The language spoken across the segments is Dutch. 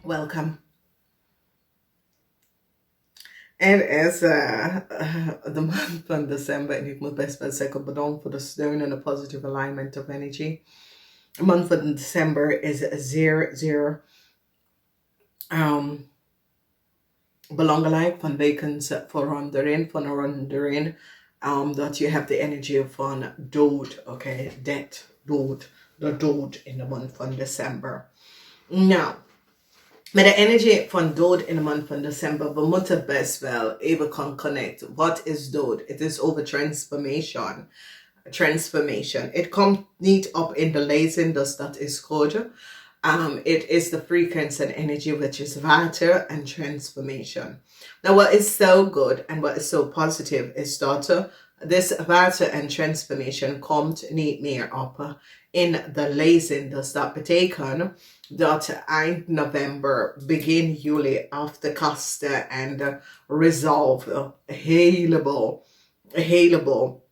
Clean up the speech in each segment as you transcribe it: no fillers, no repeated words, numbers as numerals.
Welcome. Het is de maand van december en ik moet best wel zeggen bedankt voor de steun en de positive alignment of energy. De maand van december is zeer belangrijk vanwege verandering. Dat je hebt de energie van dood, oké, death, dood, de dood in de maand van december. Nou, met de energie van dood in de maand van december, we moeten best wel even gaan connecten. Wat is dood? Het is over transformation. Het komt niet op in de lezing, dus dat is goed. It is the frequency and energy, which is water and transformation. Now, what is so good and what is so positive is that this water and transformation komt niet meer op in de lezing. Dus dat betekent dat eind november, begin juli af te kasten en resolve een heleboel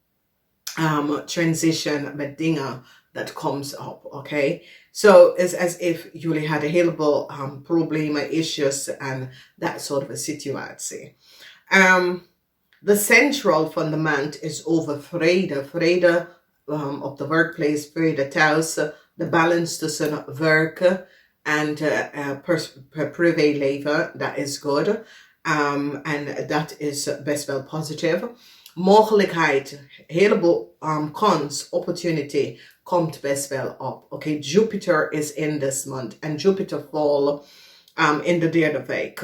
transition met dingen that comes up, okay? So it's as if jullie had a heleboel problemen, issues and that sort of a situatie. The central van de maand is over vrede. Vrede op de workplace, vrede thuis. De balance tussen werken en privéleven, dat is goed. En dat is best wel positief. Mogelijkheid, heleboel kans, opportunity komt best wel op. Okay, Jupiter is in this month and Jupiter fall in de derde week.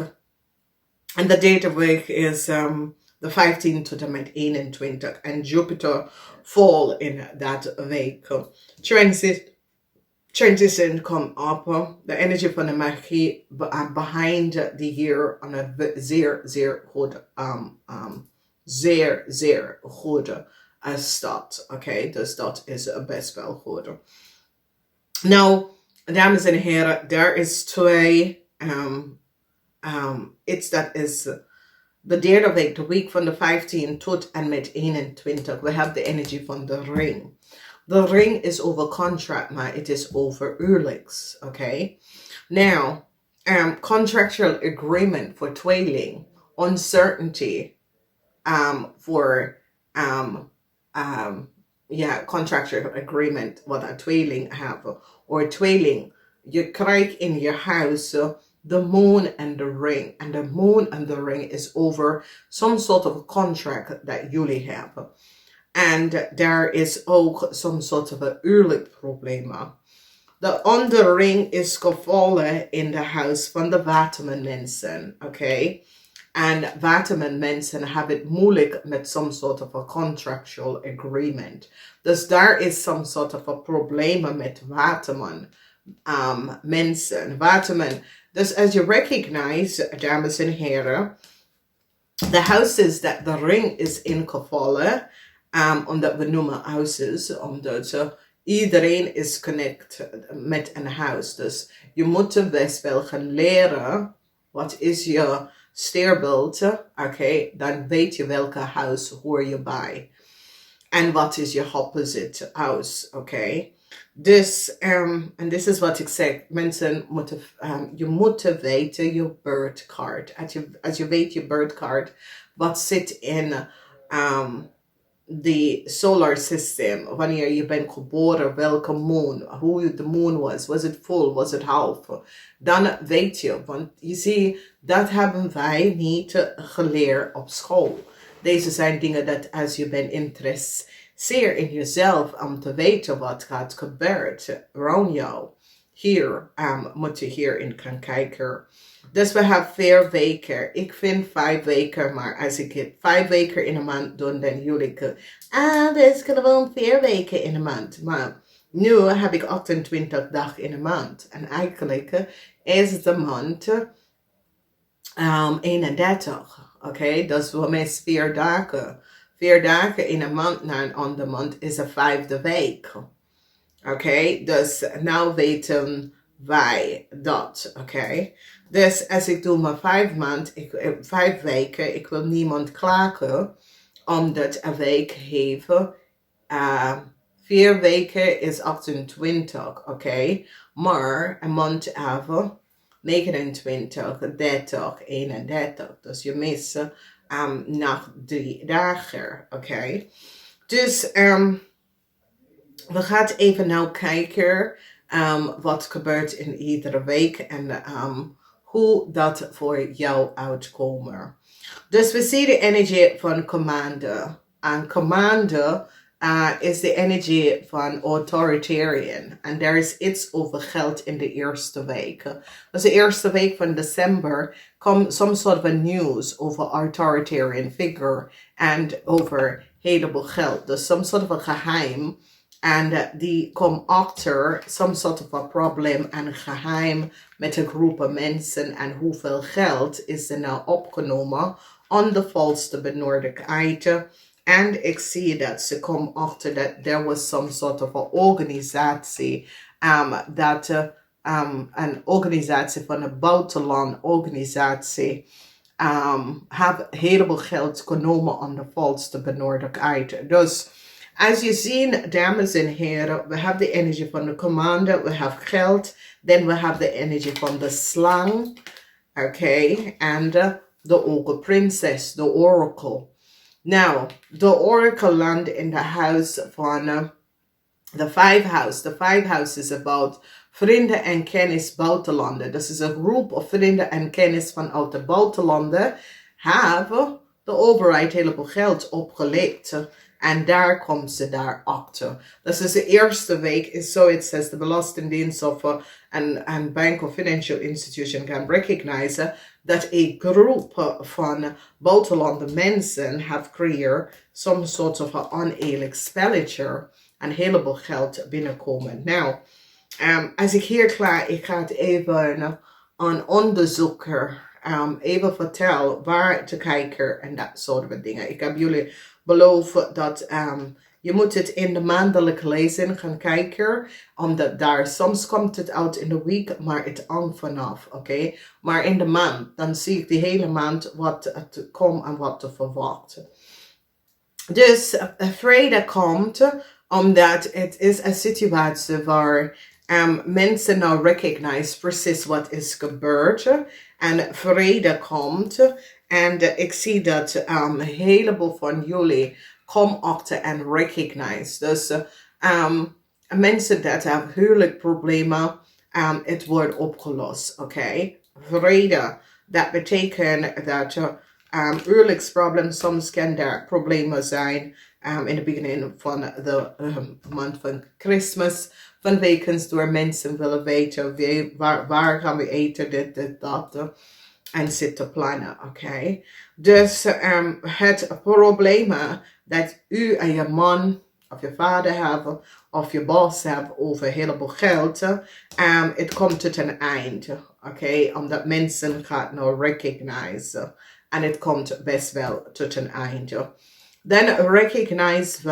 En de derde week is de 15 tot en met 21 en Jupiter fall in that week. Transition come up. The energy van de magie behind the year on a zeer goed zeer goede start. Oké, dus dat is best wel goed. Nou, dames en heren, daar is twee. Dat is de derde week, de week van de 15 tot en met 21. We hebben de energie van de ring. De ring is over contract, maar het is over huwelijks. Oké. Now, contractual agreement voor tweeling, uncertainty. Contractual agreement wat een tweeling hebben. Or tweeling, je krijgt in je huis the moon and the ring. And the moon and the ring is over some sort of contract that jullie hebben. And there is ook some sort of a huwelijk problemen. De andere ring is gevallen in de huis van de watermensen. Oké. And waterman mensen hebben het moeilijk met some sort of a contractual agreement. Dus daar is some sort of a problemen met waterman mensen. Waterman. Dus as you recognize, dames en heren, the houses that the ring is ingevallen, omdat we noemen houses, omdat iedereen is connect met een huis. Dus je moet best wel gaan leren, wat is je sterbeeld, oké, dan weet je welke huis hoor je bij. En wat is je opposite house, oké. Dus, en dit is wat ik zeg, mensen moeten, je moet weten je birth card. Als je weet je birth card, wat zit in de solar system, wanneer je bent geboren, welke moon, hoe de moon was het full, was het half, dan weet je, want je ziet, dat hebben wij niet geleerd op school. Deze zijn dingen dat als je bent interesseert in jezelf om te weten wat gaat gebeuren rond jou, hier moet je hierin gaan kijken. Dus we hebben 4 weken. Ik vind 5 weken, maar als ik het 5 weken in een maand doe, dan jullie dat is gewoon 4 weken in een maand. Maar nu heb ik 28 dagen in een maand. En eigenlijk is de maand 31. Oké, dus we missen 4 dagen. 4 dagen in een maand naar een andere maand is een 5e week. Oké, dus nou weten wij dat. Oké. Dus als ik doe maar 5 weken, ik wil niemand klagen, omdat een week heeft 4 weken is 28, oké. Maar een maand hebben 29, 30, 31. Dus je mist nog 3 dagen. Oké. Dus we gaan even nou kijken wat gebeurt in iedere week en hoe dat voor jou uitkomt. Dus we zien de energie van commander. En commander is de energie van authoritarian. En er is iets over geld in de eerste week. Dus de eerste week van december komt some sort of news over authoritarian figure en over heleboel geld. Dus some sort of a geheim. En die komt achter some sort of a probleem en geheim met een groep mensen en hoeveel geld is er nou opgenomen on de valste benodigdheid. En ik zie dat ze komen achter dat there was some sort of a organisatie een organisatie van een buitenland organisatie heeft heleboel geld genomen on de valste benodigdheid. Dus als je ziet, dames en heren, we hebben de energie van de commander, we hebben geld, dan we hebben de energie van de slang, oké, en de ogenprinses, de oracle. Nou, de oracle landt in de huis van de 5 house. De 5 house is about vrienden en kennis buitenlanden. Dus is een groep of vrienden en kennis vanuit de buitenlanden hebben de overheid heleboel geld opgelegd. En daar komt ze daar achter. Dus de eerste week is zoiets als de Belastingdienst of een bank of financial institution kan recognizen dat een groep van buitenlandse mensen heeft gecreëerd some sort of een oneerlijk spelletje en heleboel geld binnenkomen. Nou, als ik hier klaar, ik ga het even aan onderzoeker even vertellen waar te kijken en dat soort dingen. Ik heb jullie beloofd dat je moet het in de maandelijke lezing gaan kijken, omdat daar soms komt het uit in de week, maar het hangt vanaf, oké? Maar in de maand, dan zie ik de hele maand wat het komt en wat te verwachten. Dus vrede komt omdat het is een situatie waar mensen nou recognize precies wat is gebeurd en vrede komt. En ik zie dat een heleboel van jullie komen achter en recognize. Dus mensen dat hebben huwelijkproblemen, het wordt opgelost, oké? Vrede, dat betekent dat huwelijksproblemen, soms kan er problemen zijn in het begin van de maand van Christmas. Vanwege door mensen willen weten waar gaan we eten, dit, dat. En zitten plannen, oké? Dus het probleem dat u en je man of je vader hebben of je baas hebben over een heleboel geld, het komt tot een eind, oké? Omdat mensen gaan nou recognize en het komt best wel tot een eind. Dan recognize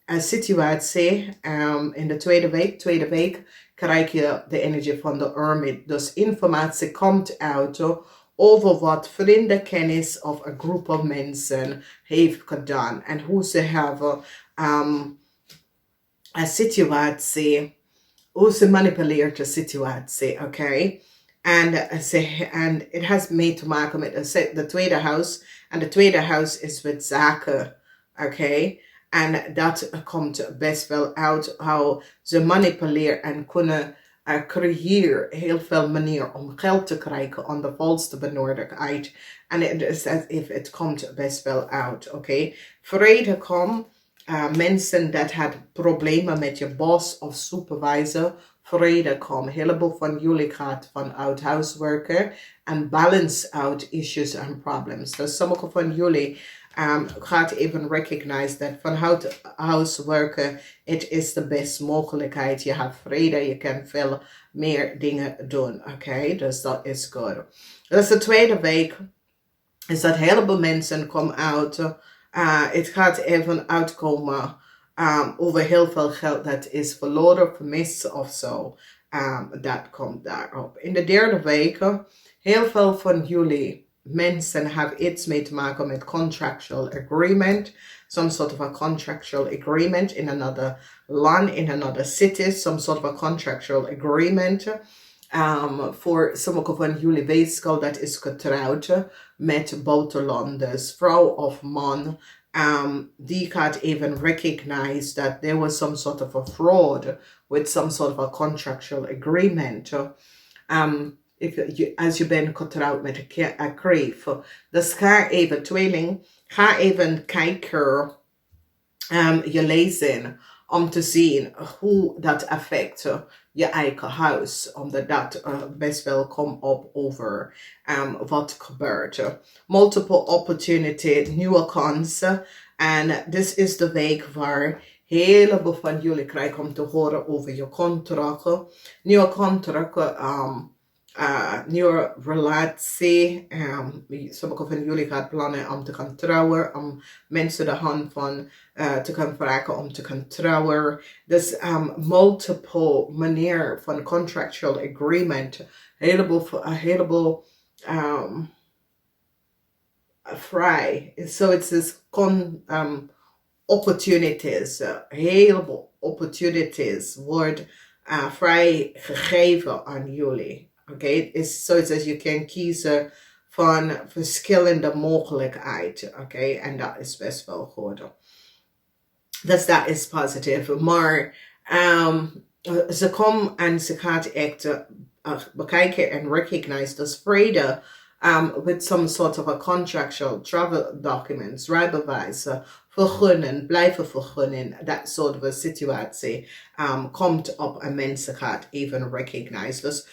een situatie in de tweede week krijg je de energie van de hermit. Dus informatie komt uit over wat vrienden, kennis of een groep van mensen heeft gedaan. En hoe ze hebben een situatie, hoe ze manipuleert de situatie, oké? En het heeft mee te maken met de tweede huis. En de tweede huis is met zaken, oké? En dat komt best wel uit hoe ze manipuleren en kunnen creëren heel veel manieren om geld te krijgen aan de valste benodigdheid. En het komt best wel uit, oké? Vrede komt, mensen dat hebben problemen met je boss of supervisor, vrede komt. Een heleboel van jullie gaat vanuit houseworker en balance out issues en problems. Dus sommige van jullie gaat even recognize dat vanuit houseworker het is de beste mogelijkheid. Je hebt vrede, je kan veel meer dingen doen, oké? Dus dat is goed. Dus de tweede week is dat een heleboel mensen komen uit. Het gaat even uitkomen over heel veel geld dat is verloren, vermist of zo. Dat komt daarop. In de derde week, heel veel van jullie mensen have iets mee te maken met contractual agreement, some sort of a contractual agreement in another land, in another city, some sort of a contractual agreement. Voor sommige van jullie weeskal dat is getrouwd met buitenlanders, vrouw of man. Die gaat even recognize that there was some sort of a fraud with some sort of a contractual agreement. Als je bent getrouwd met een kreef. Dus ga even, tweeling, ga even kijken, je lezen, om te zien hoe dat affect je eigen huis. Omdat dat best wel komt op over wat gebeurt. Multiple opportunity, nieuwe kansen. En dit is de week waar heleboel van jullie krijgen om te horen over je contracten. Nieuwe contracten, nieuwe relatie. Sommige van jullie gaan plannen om te gaan trouwen, om mensen de hand van te gaan vragen om te gaan trouwen. Dus multiple manier van contractual agreement. Heleboel vrij. So it's this opportunities. Heleboel opportunities wordt vrij gegeven aan jullie. Okay, het is zoiets als je kan kiezen van verschillende mogelijkheden. Okay, en dat is best wel goed. Dus dat is positief. Maar ze komt en ze gaat echt bekijken en recognize dat vrede with some sort of a contractual travel documents, rijbewijzen, vergunnen, blijven vergunnen, dat soort van situatie komt op en mensen gaat even recognize. Dus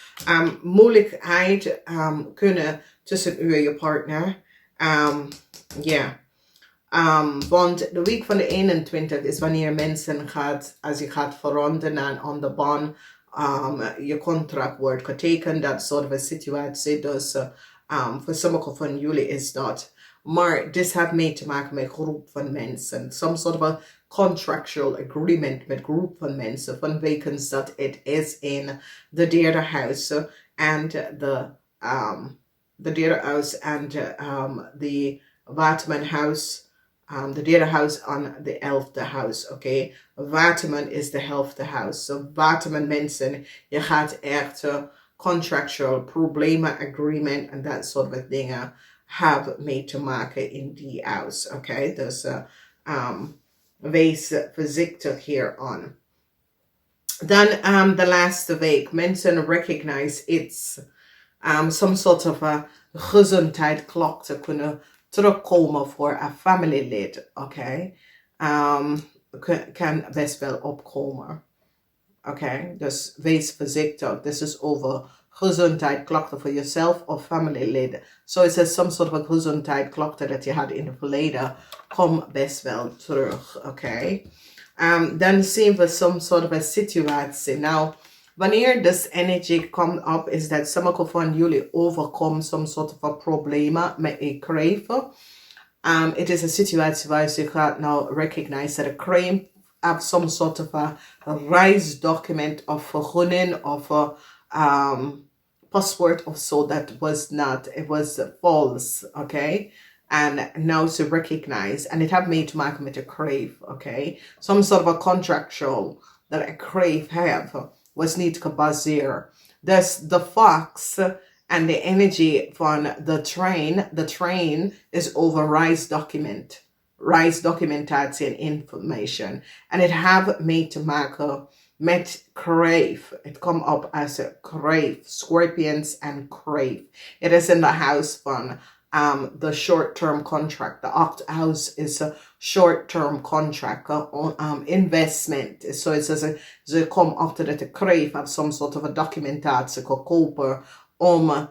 moeilijkheid kunnen tussen u en je partner. Want de week van de 21 is wanneer mensen gaat, als je gaat veranderen en aan de baan, je contract wordt getekend, dat soort van situatie. Dus voor sommige van jullie is dat. Maar dit heeft mee te maken met groep van mensen. Some sort of a contractual agreement met groep van mensen. Vanwege dat het is in de derde huis en de derde huis en de Watermanhuis. De derde huis aan de 11e huis, oké. Waterman is de 11e huis. So Waterman mensen, je gaat echt contractual problemen, agreement en dat soort van dingen hebben mee te maken in die huis, oké. Dus wees voorzichtig hier aan. Dan de laatste week, mensen recognize iets. Some sort of a gezondheidsklok te kunnen terugkomen voor een familielid, oké. Kan best wel opkomen. Oké, dus wees voorzichtig. Dit is over gezondheidsklachten voor jezelf of familieleden. So it says some sort of a gezondheidsklachten dat je had in het verleden. Kom best wel terug, oké. Dan zien we some sort of a situatie. Nou, wanneer this energy komt op, is dat sommige van jullie overkomen some sort of a problemen met een kreef. It is a situatie waar je gaat nou recognize that a kreef have some sort of a reisdocument of vergunning of a passport of so that was not, it was false, okay? And now to recognize, and it have made to make with a crave, okay? Some sort of a contractual that a crave have was need to baseer. Thus the fox and the energy from the train is over rise document. Rise documentatie en information. And it have made to make met crave. It come up as a crave. Scorpions and crave. It is in the house van the short-term contract. The 8th house is a short-term contract investment. So it says ze come after that the crave have some sort of a documentatie kopen om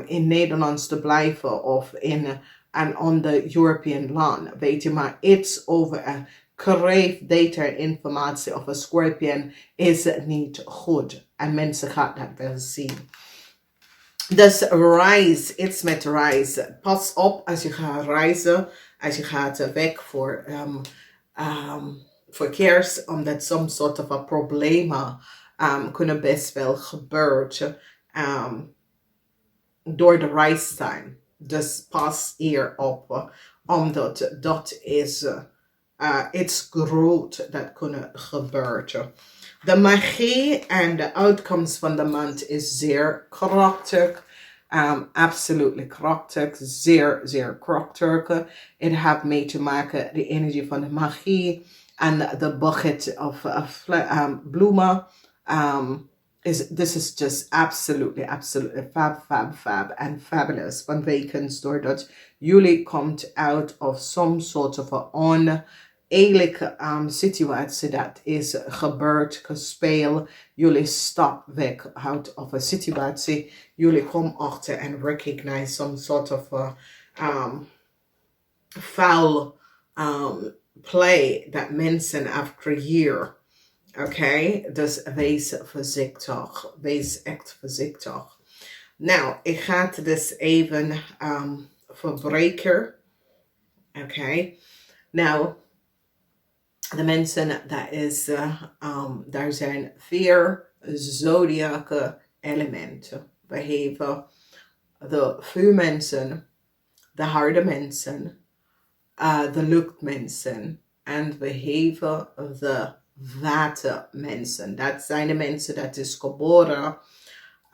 in Nederlands te blijven of in and on the European land, weet je, maar it's over a crave data informatie of a scorpion is niet goed. En mensen gaan dat wel zien. Dus reis, iets met reis. Pas op als je gaat reizen, als je gaat weg voor kerst, omdat some sort of a problemen kunnen best wel gebeuren door de reistijd. Dus pas hier op, omdat dat is iets groot dat kunnen gebeuren. De magie en de uitkomst van de maand is zeer krachtig. Absolutely krachtig. Zeer, zeer krachtig. Het heeft mee te maken de energie van de magie en de bucket of bloemen. This is just absolutely fab and fabulous. Vanwege doordat jullie komt out of some sort of a eigenlijk situatie dat is gebeurd, gespeeld. Jullie stap weg out of a situatie. Jullie komen achter en recognize some sort of foul play dat mensen have creëerd. Oké, dus wees voorzichtig. Wees echt voorzichtig. Nou, ik ga het dus even verbreken. Oké. Nou, de mensen, daar zijn 4 zodiace elementen. We hebben de vuurmensen, de harde mensen, de luchtmensen en we hebben de watermensen. Dat zijn de mensen dat is geboren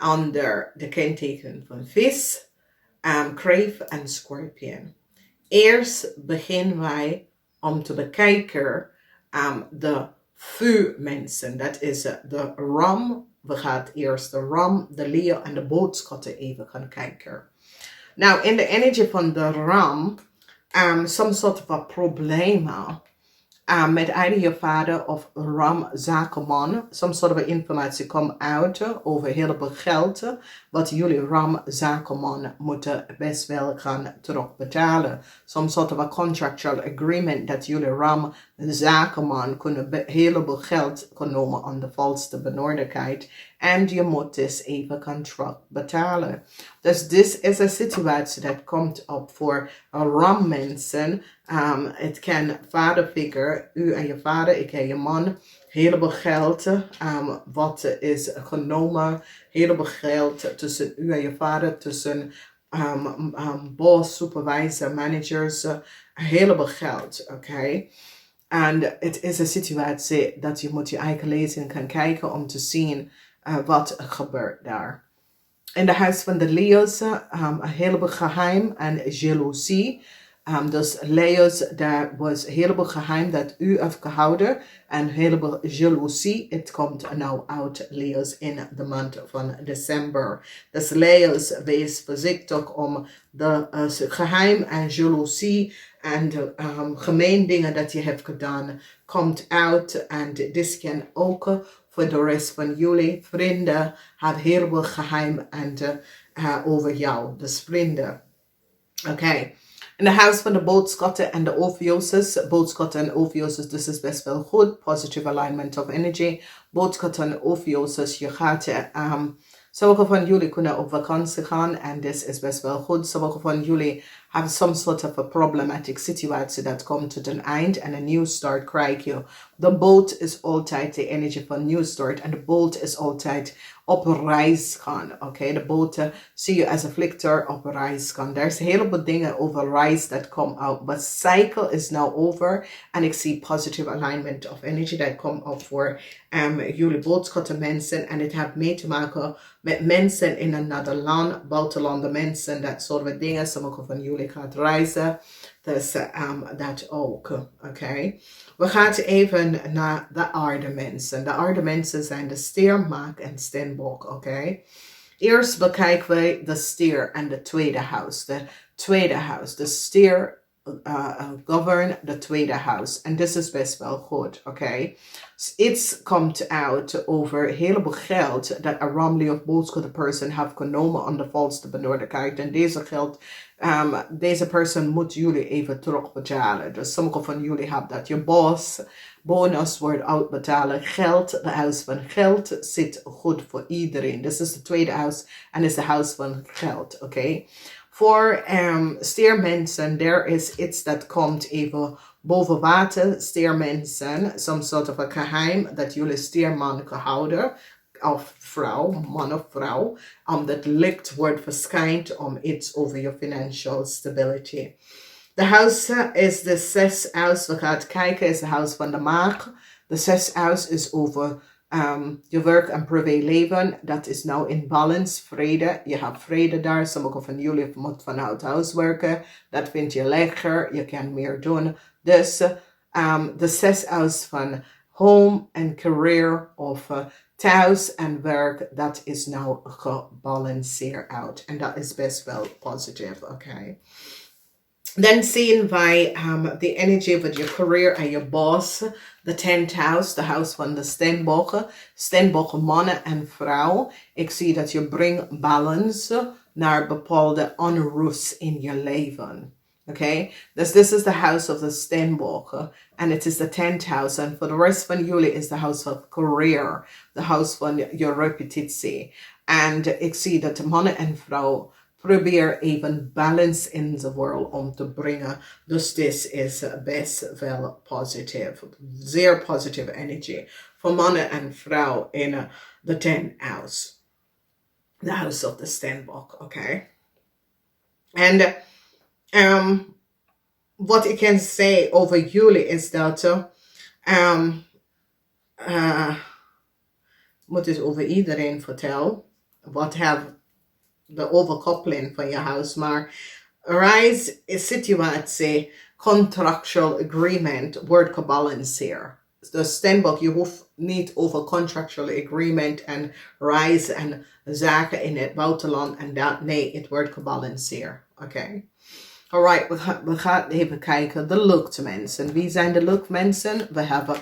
onder de kenteken van vis, kreeft en schorpioen. Eerst beginnen wij om te bekijken de vuurmensen. Dat is de ram. We gaan eerst de ram, de leeuw en de boodschatten even gaan kijken. Nou, in de energie van de ram, some sort of a problemen met either je vader of ram zakenman. Some sort of informatie komt uit over heel veel geld. Wat jullie ram zakenman moeten best wel gaan terugbetalen. Some sort of a contractual agreement dat jullie ram zakenman kunnen heel veel geld genomen aan de valste benodigheid. En je moet dus even gaan terugbetalen. Dus dit is een situatie dat komt op voor ram mensen. Het kan vaderfiguur, u en je vader, ik en je man, heleboel geld wat is genomen, heleboel geld tussen u en je vader, tussen boss, supervisor, managers, heleboel geld, oké? En het is een situatie dat je moet je eigen lezing gaan kijken om te zien wat gebeurt daar. In de huis van de Leo's, een heleboel geheim en jaloezie. Dus Leo's, daar was een heleboel geheim dat u heeft gehouden. En een heleboel jaloezie. Het komt nou uit Leo's in de maand van december. Dus Leo's, wees voorzichtig om de geheim en jaloezie en de gemeen dingen dat je hebt gedaan, komt uit. En dit kan ook voor de rest van jullie vrienden had heel veel geheim en over jou. Dus vrienden. Oké. In de huis van de boodschatten en de Ophiuses. Boodschatten en Ophiuses, dus is best wel goed. Positive alignment of energy. Boodschatten en Ophiuses, je gaat sommige van jullie kunnen op vakantie gaan en dit is best wel goed. Sommige van jullie have some sort of a problematic situatie dat komt tot een eind en een new start krijg je. De boot is altijd de energie van new start en de boot is altijd op reis gaan. Oké, de boot zie je als een vliegtuig op reis gaan. Er zijn een heleboel dingen over reis dat komen uit. But cycle is now over en ik zie positive alignment of energy dat komt op voor jullie boodschatten mensen en het heeft mee te maken met mensen in een ander land, buitenlandse mensen, dat soort dingen. Sommige van jullie gaan reizen, dus dat ook. Oké. We gaan even naar de aarde mensen. De aarde mensen zijn de stier, maag en steenbok. Oké. Eerst bekijken we de stier en de tweede huis. De tweede huis. De stier govern de tweede huis. En dit is best wel goed. Oké. Iets komt uit over een heleboel geld dat een ramli of boodschap person heeft genomen aan de valste benodigheid. En deze geld, deze persoon moet jullie even terugbetalen. Dus sommige van jullie hebben dat. Je bonus wordt uitbetalen. Geld, de huis van geld, zit goed voor iedereen. Dit is de tweede huis en is de huis van geld. Oké. Voor steermensen, er is iets dat komt even boven water. Steermensen, some sort of a geheim dat jullie steerman gehouden. of vrouw, man of vrouw. Dat licht woord verschijnt iets over je financial stability. De huis is de 6 huis. We gaan kijken, is de huis van de maag. De 6 huis is over je werk en privéleven. Dat is nou in balance, vrede. Je hebt vrede daar. Sommigen van jullie moeten vanuit huis werken. Dat vind je lekker. Je kan meer doen. Dus de 6 huis van home en career of thuis en werk, dat is nou gebalanceerd uit. En dat is best wel positief, oké. Dan zien wij de energie van je career en je boss. De 10th house, de huis van de steenbokken. Steenbokken, mannen en vrouw. Ik zie dat je brengt balance naar bepaalde onrust in je leven. Okay, this is the house of the steenbokken. And it is the 10th house. And for the rest van jullie is the house of career. The house van je reputatie. And ik zie dat de mannen en vrouw probeer even balance in the world om te brengen. Dus dit is best wel positief. Zeer positieve energie. Voor mannen en vrouw in the 10th house. The house of the steenbok. Okay. And what I can say over jullie is dat moet het over iedereen vertellen. Wat have de overkoppeling van je huis, maar rise is situatie, contractual agreement wordt gebalanceerd. Dus steenbok, je hoeft niet over contractual agreement en rise en zaken in het buitenland en dat. Nee, het wordt gebalanceerd. Oké. Alright, we gaan even kijken. De luchtmensen. Wie zijn de luchtmensen? We hebben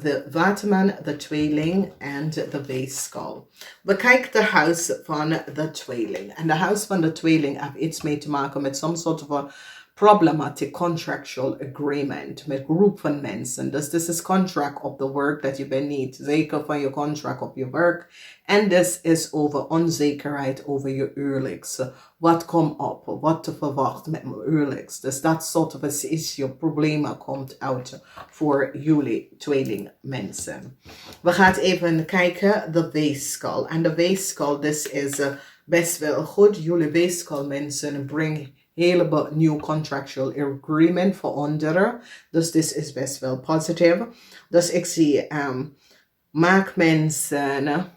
de waterman, de tweeling en de weeskal. We kijken de huis van de tweeling. En de huis van de tweeling heeft iets mee te maken met some sort of a problematic contractual agreement met groep van mensen. Dus dit is contract op de werk dat je bent niet zeker van je contract op je werk. En dit is over onzekerheid over je huwelijks. Wat komt op? Wat te verwachten met mijn huwelijks? Dus dat soort of issue, problemen komt uit voor jullie tweeling mensen. We gaan even kijken de weeskal. En de weeskal, dit is best wel goed. Jullie weeskal mensen brengen heleboel nieuw contractual agreement voor anderen. Dus dit is best wel positief. Dus ik zie maakmensen,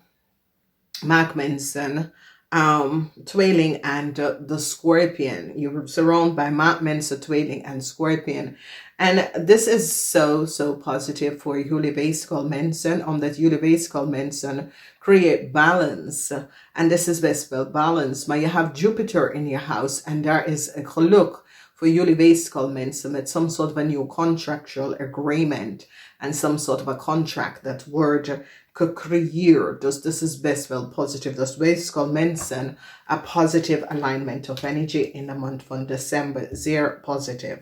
tweeling en de scorpion. You're surrounded by maakmensen, tweeling en scorpion. En this is so positive voor jullie weeskal mensen, omdat jullie weeskal mensen create balance. En this is best wel balance. Maar je hebt Jupiter in je house en daar is een geluk voor jullie weeskal mensen met some sort of a new contractual agreement and some sort of a contract that wordt gecreëerd. Dus this is best wel positief. Dus weeskal mensen, a positive alignment of energy in de maand van december. Zeer positief.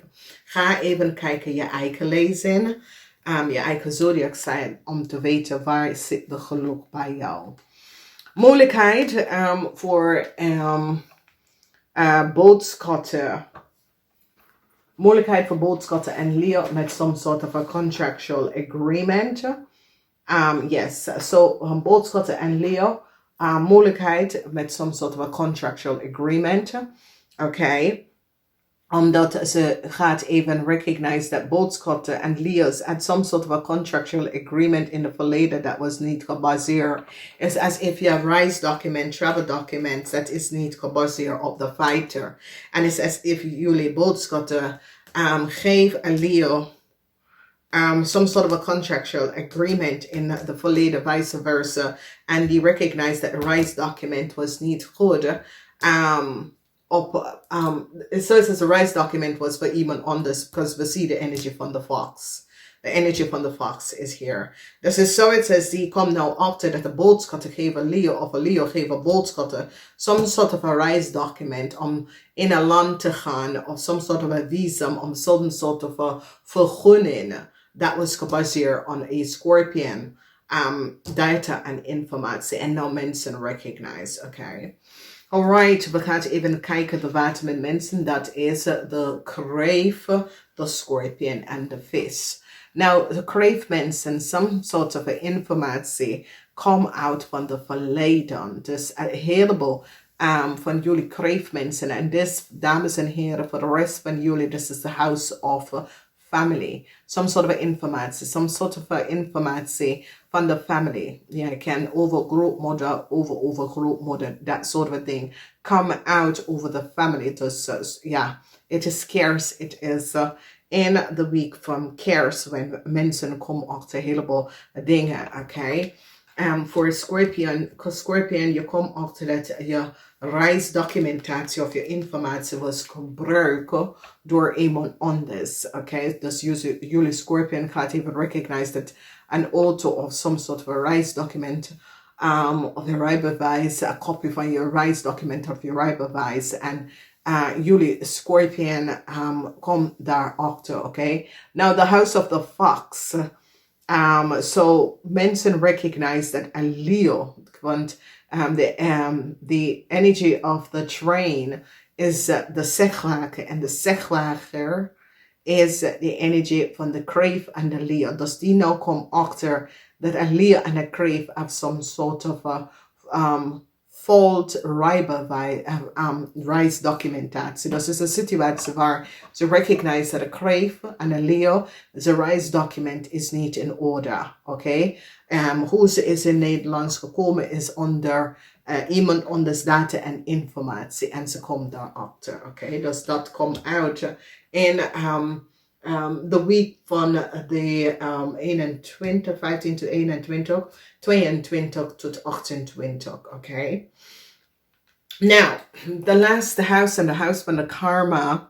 Ga even kijken je eigen lezing. Je eigen zodiac sign om te weten waar zit de geluk bij jou. Mogelijkheid voor boodschatten. Mogelijkheid voor boodschatten en Leo met some sort of a contractual agreement. Yes, so boodschatten en Leo. Mogelijkheid met some sort of a contractual agreement. Okay. Omdat ze gaat even recognize dat boodschappen en Leo's had some sort of a contractual agreement in the verleden that was niet gebaseerd. It's as if you have rise document, travel documents that is niet gebaseerd op de fighter. And it's as if jullie boodschappen geef a Leo some sort of a contractual agreement in the verleden, vice versa. And die recognize that the rise document was niet goed. It says as a rise document was for even on this because we see the energy from the fox. The energy from the fox is here. Dus is zo het says die komt nou achter dat de boodschatten geven Leo of a Leo geven boodschatten some sort of a rise document om in een land te gaan of some sort of a visum om some sort of a vergunning that was gebaseerd on a scorpion data en informatie en nou mensen recognize, okay. Alright, we gaan even kijken de wat met mensen. Dat is de kreef, de scorpion en de vis. Nou, de kreeg mensen some sort of informatie kom uit van de verleden. Dus een heleboel van jullie kreeg mensen. En dus, dames en heren, voor de rest van jullie, this is the house of family. Some sort of informatie, some sort of informatie van de family. Ja, it can over grootmoeder, over grootmoeder, that sort of a thing. Come out over the family. Dus ja, it is scarce, it is in the week from cares, when mensen komen achter een heleboel dingen, oké? Voor Scorpion, Scorpion, je komt achter dat je reisdocumentatie of je informatie was gebruikt door iemand anders, oké? Dus jullie Scorpion gaat even recognize dat een auto of some sort of a reisdocument of je rijbewijs, a copy van je reisdocument of je rijbewijs en jullie Scorpion komt daarachter, oké? Now, the House of the Fox. So mensen recognize that a Leo, want the energy of the train is the zeglage, and the zeglage is the energy van de kreef en de Leo. Dus die nou komt achter dat een Leo en een kreef have some sort of a fault reisdocumentatie. Dat is een situatie waar ze recognize dat een kreef en een Leo, zijn reisdocument is niet in orde. Oké? Hoe ze is in Nederlands gekomen is onder iemand anders data en informatie. En ze komt daarachter. Oké? Dus dat komt uit in de week van de 21, 15 tot 21, 22 tot 28. Oké? Now, the last house and the house van de karma.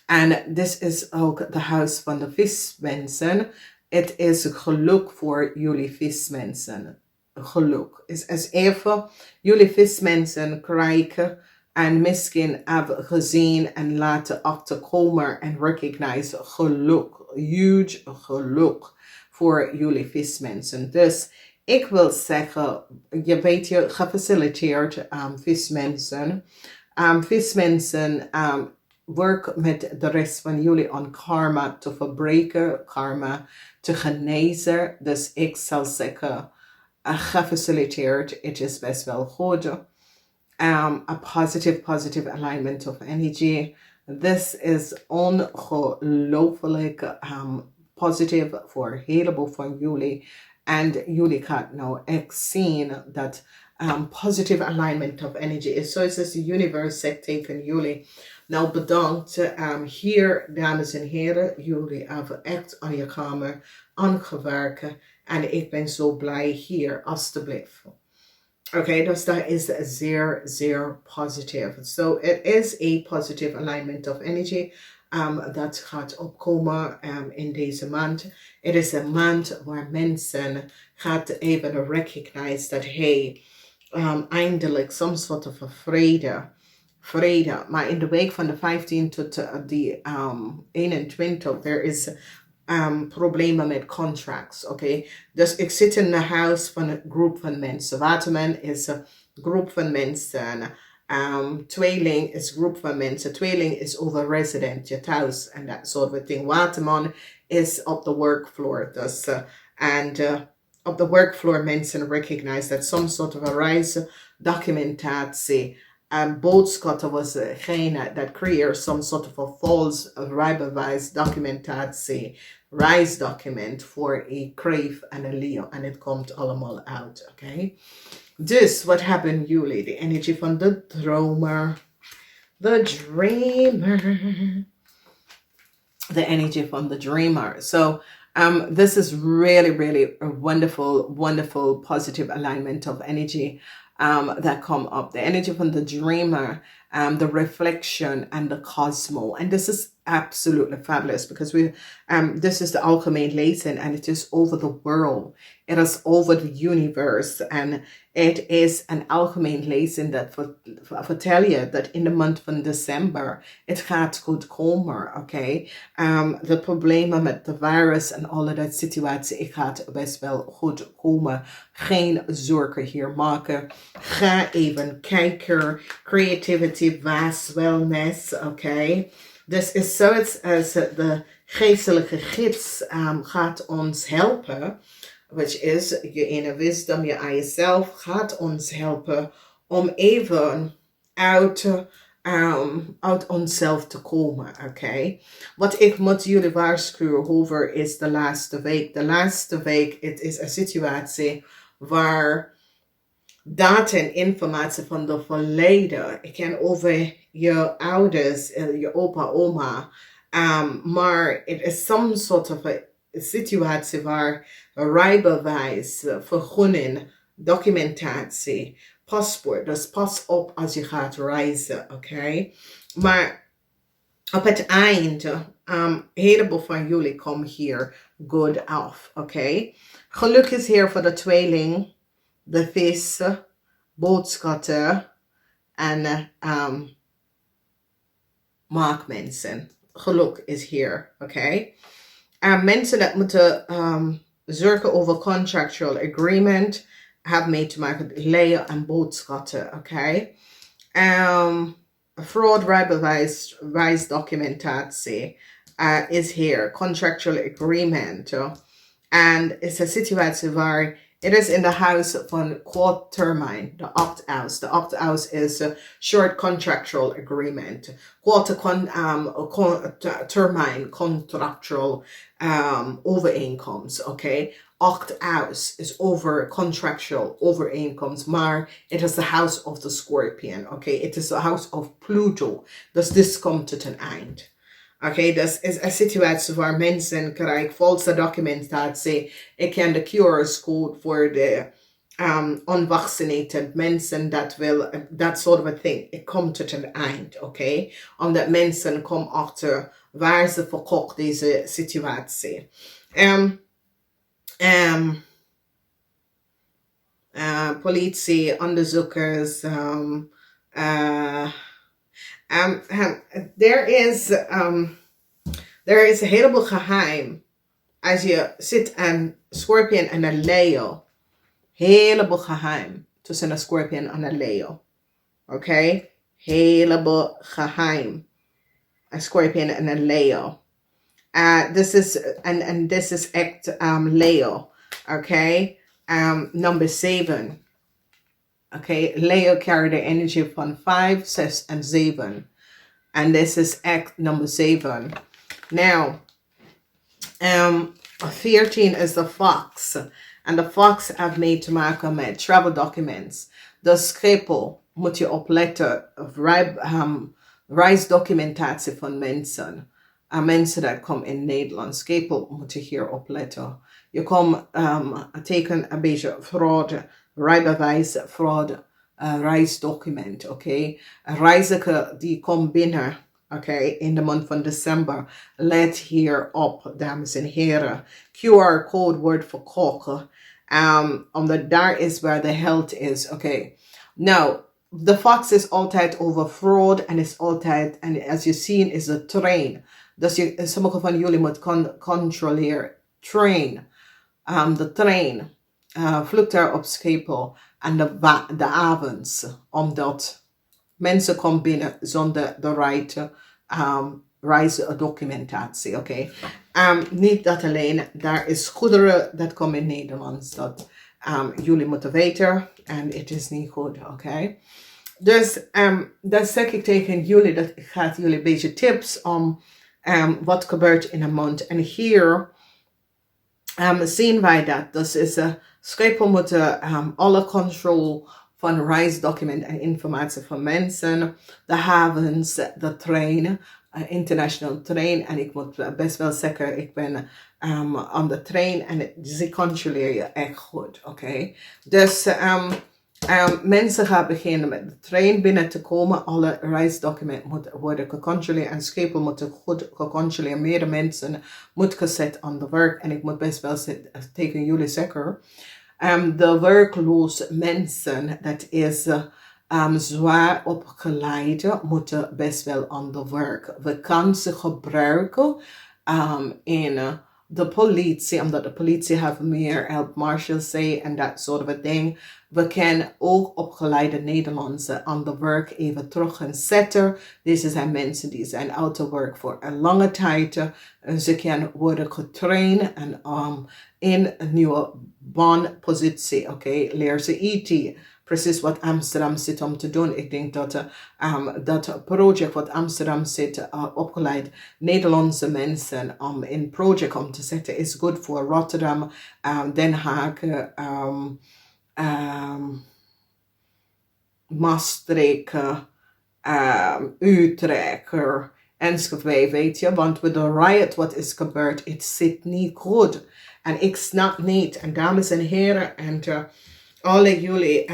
And this is ook de house van de vismensen. Het is geluk voor jullie vismensen. Geluk. Is als even jullie vismensen krijgen en misschien hebben gezien en laten achterkomen en recognize geluk. Huge geluk voor jullie vismensen. Dus ik wil zeggen, je weet je gefaciliteerd vismensen. Vismensen werk met de rest van jullie om karma te verbreken, karma te genezen. Dus ik zal zeggen, gefaciliteerd, het is best wel goed. A positive alignment of energy. This is ongelooflijk positief voor een heleboel van jullie. En jullie gaan nou echt zien dat positive alignment of energy is. Zo is de universe zegt tegen jullie. Nou, bedankt. Hier, dames en heren, jullie hebben echt aan je kamer aangewerkt. En ik ben zo blij hier, alstublieft. Oké, dus dat is zeer, zeer positief. So, it is a positive alignment of energy dat gaat opkomen in deze maand. Het is een maand waar mensen gaat even recognize dat hey, eindelijk some sort of a vrede. Maar in de week van de 15 tot de 21, there is problemen met contracts, oké? Dus ik zit in de huis van een groep van mensen. Waterman is een groep van mensen. Tweeling is een groep van mensen. Tweeling is over resident, je thuis en dat soort of thing. Waterman is op de workfloor. Dus, op de workfloor mensen recognize that some sort of a reisdocumentatie boodschappen was degene dat creëert some sort of a false rijbewijs documentatie, reisdocument voor een kreef en een Leo. En het komt allemaal uit, oké? Dus, wat hebben jullie? De energie van de dromer. The dreamer. The energy from the dreamer. So, this is really a wonderful, positive alignment of energy that come up. The energy from the dreamer, the reflection, and the cosmos. And this is absolutely fabulous because this is the alchemy lesson, and it is over the world. It is over the universe, and it is an alchemy lesson that vertel je dat in de maand van december het gaat goed komen, oké? De problemen met de virus en alle dat situatie, het gaat best wel goed komen. Geen zorgen hier maken. Ga even kijken. Creativity, vast wellness, oké? Dus is zoiets als de geestelijke gids gaat ons helpen, which is je inner wisdom, je eigen zelf gaat ons helpen om even uit onszelf te komen, oké? Wat ik moet jullie waarschuwen over is de laatste week. De laatste week, het is een situatie waar data en informatie van de verleden, ik ken over je ouders, je opa, oma, maar het is some soort of een situatie waar rijbewijs, vergunning, documentatie, paspoort, dus pas op als je gaat reizen, oké? Maar op het einde, een heleboel van jullie komen hier good af, oké? Geluk is hier voor de tweeling, de vis, boodschatten en maakmensen. Geluk is hier, oké? Mensen dat moeten zorgen over contractual agreement hebben mee te maken met leien en boodschatten, oké? Fraud, rijbewijs, documentatie is here, contractual agreement. En is een situatie waar het is in de huis van quad termijn, de opt-house. De opt-house is a short contractual agreement. Quad termijn contractual overeenkomst, oké? Opt-house is over contractual overeenkomst, maar het is the house of the Scorpion, oké? Het is the house of Pluto. Dus dit komt tot een eind. Oké, dus is een situatie waar mensen krijgen valse documentatie. Ik ken de QR code voor de unvaccinated mensen dat wil, dat soort of thing. Het komt tot een eind, oké? Omdat mensen komen achter waar ze verkocht deze situatie. Politie, onderzoekers, there is een heleboel geheim als je zit aan Scorpion en een Leo. Heleboel geheim tussen een Scorpion en een Leo. Oké? Heleboel geheim. Een Scorpion en een Leo. This is echt Leo. Oké? Number 7. Okay, Leo carry the energy van 5, 6 en 7. And this is act number 7. Now, 14 is the fox. And the fox have mee te maken met travel documents. De schepel moet je opletten. Reisdocumentatie van mensen. Mensen dat komen in Nederland. Schepel moet je hier opletten. Je komt teken een beetje fraud. Rijbewijs, fraud, reisdocument, oké? Reiziger die komt binnen, oké, in de maand van december. Let hier op, dames en heren. QR-code wordt verkocht. Omdat daar is waar de held is, oké. Nou, de fox is altijd over fraud en is altijd, en als je ziet, is de train. Dus sommige van jullie moeten controleren. Train. De train. Vlucht op Schiphol en de avonds, omdat mensen komen binnen zonder de reisdocumentatie, oké? Niet dat alleen, daar is goederen dat komen in Nederland dat jullie moeten weten en het is niet goed, oké? Dus dat zeg ik tegen jullie, dat ik ga jullie een beetje tips om wat gebeurt in een maand. En hier zien wij dat, dus is Schiphol moeten alle control van reisdocument en informatie van mensen, de havens, de trein, international train. En ik moet best wel zeggen, ik ben on de trein en ze controleren je echt goed, oké? Dus mensen gaan beginnen met de trein binnen te komen. Alle reisdocumenten moeten worden gecontroleerd en Schiphol moet goed gecontroleerd. Meerdere mensen moeten gezet aan de werk. En ik moet best wel tegen jullie zeggen. De werkloze mensen, dat is zwaar opgeleide, moeten best wel aan de werk. We kunnen ze gebruiken in de politie, omdat de politie heeft meer help marshals say en dat soort of ding. We kunnen ook opgeleide Nederlandse aan de werk even terug gaan zetten. Deze zijn mensen die zijn out of work voor een lange tijd. Ze kunnen worden getraind en in een nieuwe baanpositie. Oké, leer ze IT. Precies wat Amsterdam zit om te doen. Ik denk dat dat project wat Amsterdam zit opgeleid Nederlandse mensen in project om te zetten is goed voor Rotterdam, Den Haag, Maastricht, Utrecht, Enschede, weet je. Want met de riot wat is gebeurd, het zit niet goed. En ik snap niet. En dames en heren, en alle jullie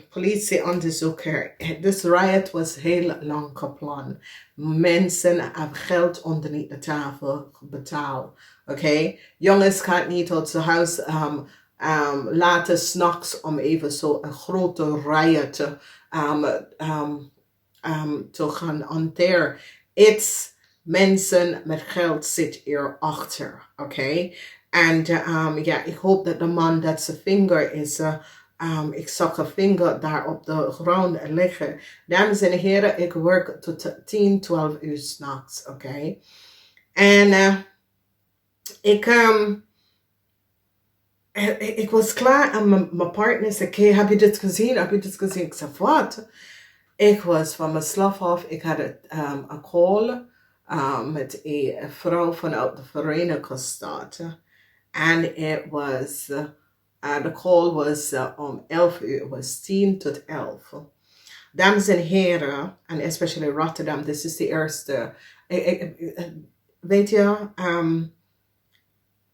politieonderzoeker, this riot was heel lang gepland. Mensen hebben geld onderuit de tafel betaald. Oké? Jongens gaat niet uit zijn huis laten s'nachts om even zo een grote riot te gaan hanteren. It's mensen met geld zit hierachter. Oké? En ja, ik hoop dat de man dat zijn vinger is... ik zag een vinger daar op de grond liggen. Dames en heren, ik werk tot 10, 12 uur s'nachts, oké? En ik was klaar en mijn partner zei, okay, heb je dit gezien? Heb je dit gezien? Ik zei, wat? Ik was van mijn slaap af. Ik had een call met een vrouw vanuit de Verenigde Staten. En het was... the call was om 11 uur. Het was 10 tot 11. Dames en heren, en especially Rotterdam, dit is de eerste. Weet je,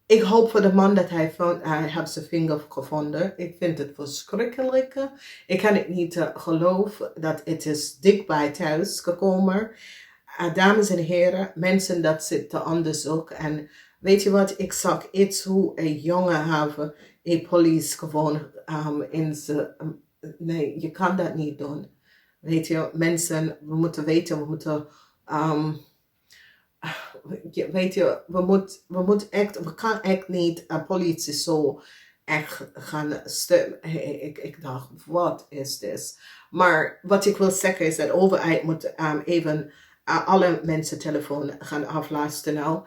ik hoop voor de man dat hij heeft zijn vinger gevonden. Ik vind het verschrikkelijk. Ik kan het niet geloven dat het is dichtbij thuis gekomen. Dames en heren, mensen dat zitten onderzoeken. En weet je wat, ik zag iets hoe een jongen hebben... een police gewoon in zijn... nee, je kan dat niet doen. Weet je, mensen, we moeten weten, we moeten... weet je, we kan echt niet politie zo echt gaan steunen. Ik dacht, wat is dit? Maar wat ik wil zeggen is dat de overheid moet even alle mensen telefoon gaan afluisteren nou.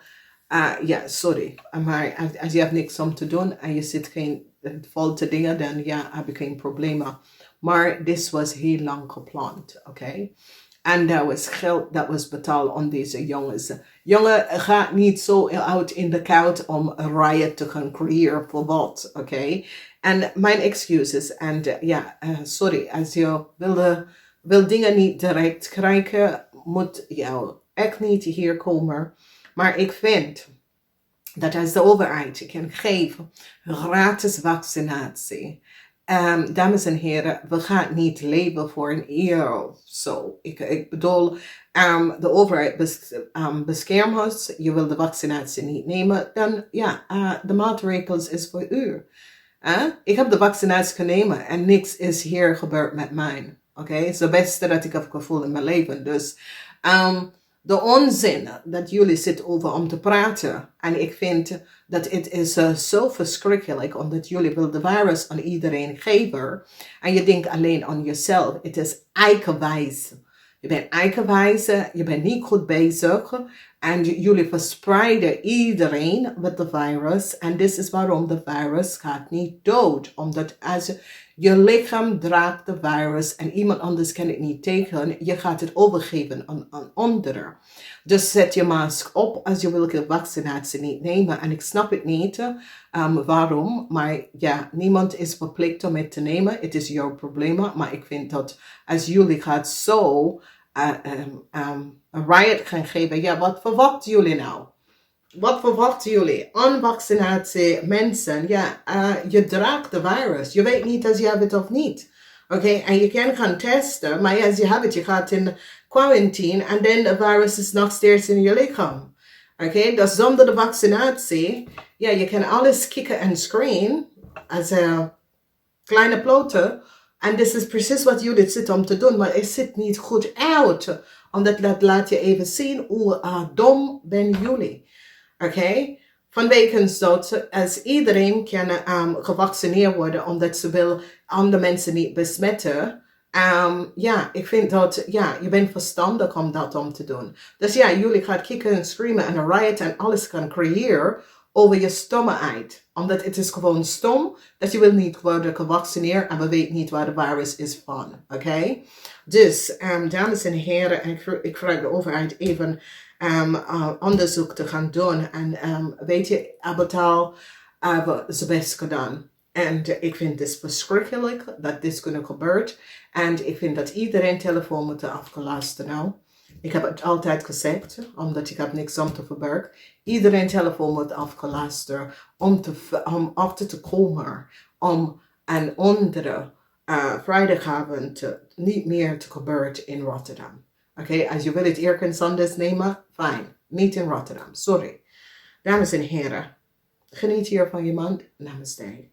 Ja, sorry. Maar als je hebt niks om te doen en je zit geen foute dingen, dan ja, heb ik geen problemen. Maar dit was heel lang gepland, oké? En dat was geld dat was betaald aan deze jongens. Jongen gaat niet zo uit in de koud om een riot te gaan creëren voor wat, oké? En mijn excuses. En ja, sorry, als je wil dingen niet direct krijgen, moet je echt niet hier komen. Maar ik vind dat als de overheid kan geven gratis vaccinatie. Dames en heren, we gaan niet leven voor een euro. Zo, ik bedoel, de overheid beschermt ons. Je wil de vaccinatie niet nemen, dan ja, de maatregels is voor u. Ik heb de vaccinatie genomen en niks is hier gebeurd met mij. Oké, het is het beste dat ik heb gevoeld in mijn leven. Dus de onzin dat jullie zitten over om te praten. En ik vind dat het is zo verschrikkelijk omdat jullie willen de virus aan iedereen geven. En je denkt alleen aan jezelf. Het is eigenwijs. Je bent eigenwijs, je bent niet goed bezig. En jullie verspreiden iedereen met de virus. En dit is waarom de virus gaat niet dood. Omdat als je lichaam draagt de virus en iemand anders kan het niet tegen, je gaat het overgeven aan anderen. Dus zet je mask op als je wil de vaccinatie niet nemen. En ik snap het niet waarom. Maar ja, niemand is verplicht om het te nemen. Het is jouw probleem. Maar ik vind dat als jullie gaat zo een riot gaan geven. Ja, wat verwachten jullie nou? Wat verwachten jullie? Onvaccinatie mensen, ja, je draagt de virus. Je weet niet als je hebt het of niet. Oké, en je kan gaan testen, maar als je hebt het, je gaat in quarantine en dan de virus is nog steeds in je lichaam. Oké, dus zonder de vaccinatie, ja, je kan alles kicken en screenen als een kleine ploter. En dit is precies wat jullie zitten om te doen, maar het ziet niet goed uit. Omdat dat laat je even zien hoe dom ben jullie. Oké? Vanwege dat als iedereen kan gevaccineerd worden omdat ze wil andere mensen niet besmetten. Ja, ik vind dat, ja, je bent verstandig om dat om te doen. Dus ja, jullie gaan kicken en screamen en een riot en alles gaan creëren over je stommheid. Omdat het is gewoon stom dat je wil niet worden gevaccineerd en we weten niet waar de virus is van. Oké? Dus, dames en heren, ik vraag de overheid even onderzoek te gaan doen. En weet je, Abatal hebben ze best gedaan. En ik vind het verschrikkelijk dat dit kunnen gebeuren. En ik vind dat iedereen telefoon moet afgelasten nou. Ik heb het altijd gezegd, omdat ik heb niks om te verbergen. Iedereen telefoon moet afgelasten om achter te komen. Om een andere vrijdagavond niet meer te gebeuren in Rotterdam. Oké, als je wil het ergens anders nemen, fijn. Niet in Rotterdam, sorry. Dames en heren, geniet hier van je man. Namaste.